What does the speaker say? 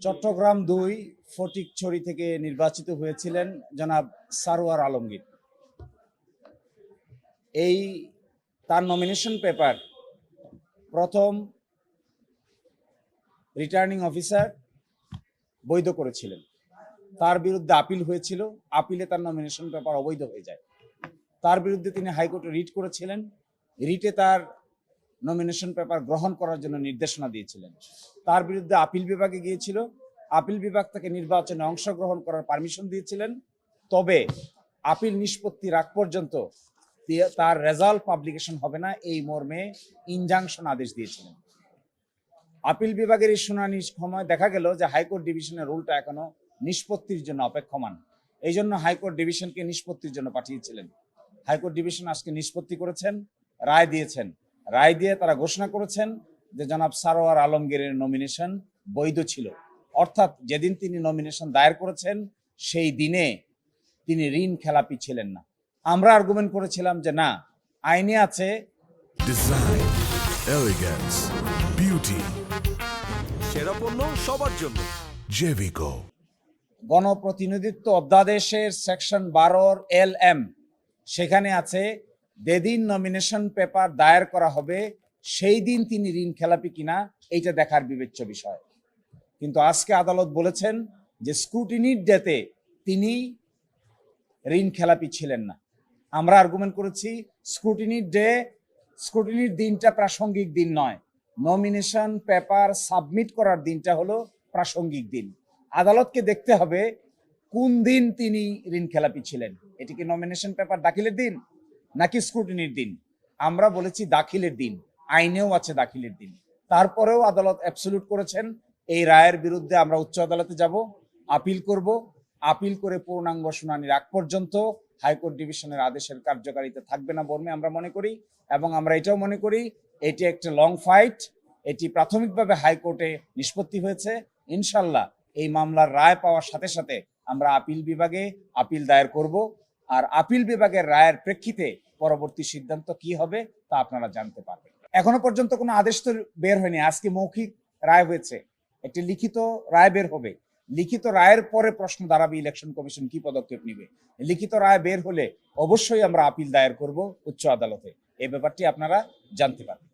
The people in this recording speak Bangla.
চট্টগ্রাম ২ ফটিকছড়ি থেকে নির্বাচিত হয়েছিলেন জনাব সারোয়ার আলমগীর। এই তার নমিনেশন পেপার প্রথম রিটার্নিং অফিসার বৈধ করেছিলেন। তার বিরুদ্ধে আপিল হয়েছিল, আপিলে তার নমিনেশন পেপার অবৈধ হয়ে যায়। তার বিরুদ্ধে তিনি হাইকোর্টে রিট করেছিলেন, রিটে তার নমিনেশন পেপার গ্রহণ করার জন্য নির্দেশনা দিয়েছিলেন। তার বিরুদ্ধে আপিল বিভাগে গিয়েছিল, আপিল বিভাগ তাকে নির্বাচনে অংশগ্রহণ করার পারমিশন দিয়েছিলেন। তবে আপিল নিষ্পত্তির আগ পর্যন্ত তার রেজাল্ট পাবলিকেশন হবে না এই মর্মে ইনজাংশন আদেশ দিয়েছিলেন। আপিল বিভাগের এই শুনানির সময় দেখা গেল যে হাইকোর্ট ডিভিশনের রুলটা এখনো নিষ্পত্তির জন্য অপেক্ষমান। এই জন্য হাইকোর্ট ডিভিশনকে নিষ্পত্তির জন্য পাঠিয়েছিলেন। হাইকোর্ট ডিভিশন আজকে নিষ্পত্তি করেছেন, রায় দিয়েছেন। রায় দিয়ে তারা ঘোষণা করেছেন যে জনাব সারোয়ার আলমগীরের নমিনেশন বৈধ ছিল। অর্থাৎ যেদিন তিনি নমিনেশন দায়ের করেছেন সেই দিনে তিনি ঋণ খেলাপি ছিলেন না। আমরা আর্গুমেন্ট করেছিলাম যে না, আইনে আছে ডিজাইন, এলিগেন্স, বিউটি, সেরা পণ্য সবার জন্য। জেভিকো। গণপ্রতিনিধিত্ব অধ্যাদেশের সেকশন 12 LM, সেখানে আছে যেদিন নমিনেশন পেপার দায়ের করা হবে সেই দিন তিনি ঋণ খেলাপি কিনা এইটা দেখার বিবেচ্য বিষয়। কিন্তু আজকে আদালত বলেছেন যে স্ক্রুটিনির ডেতে তিনি ঋণ খেলাপি ছিলেন না। আমরা আর্গুমেন্ট করেছি স্ক্রুটিনির দিনটা প্রাসঙ্গিক দিন নয়, নমিনেশন পেপার সাবমিট করার দিনটা হলো প্রাসঙ্গিক দিন। আদালতকে দেখতে হবে কোন দিন তিনি ঋণ খেলাপি ছিলেন। এটি কি নমিনেশন পেপার দাখিলের দিন নাকি স্ক্রুটিনির দিন? আমরা বলেছি দাখিলের দিন, আইনেও আছে দাখিলের দিন। তারপরেও আদালত অ্যাবসলিউট করেছেন। এই রায়ের বিরুদ্ধে আমরা উচ্চ আদালতে যাব, আপিল করব। আপিল করে পূর্ণাঙ্গ শুনানির আগ পর্যন্ত হাইকোর্ট ডিভিশনের আদেশের কার্যকারিতা থাকবে না বর্মে আমরা মনে করি। এবং আমরা এটাও মনে করি এটি একটা লং ফাইট। এটি প্রাথমিকভাবে হাইকোর্টে নিষ্পত্তি হয়েছে। ইনশাল্লাহ এই মামলার রায় পাওয়ার সাথে সাথে আমরা আপিল বিভাগে আপিল দায়ের করব। আর আপিল বিভাগের রায়ের প্রেক্ষিতে পরবর্তী সিদ্ধান্ত কি হবে তা আপনারা জানতে পারবেন। এখনো পর্যন্ত কোনো আদেশ তো বের হয়নি। আজকে মৌখিক রায় হয়েছে, একটি লিখিত রায় বের হবে। লিখিত রায়ের পরে প্রশ্ন দাঁড়াবে ইলেকশন কমিশন কি পদক্ষেপ নেবে। লিখিত রায় বের হলে অবশ্যই আমরা আপিল দায়ের করব উচ্চ আদালতে। এই ব্যাপারটি আপনারা জানতে পারবেন।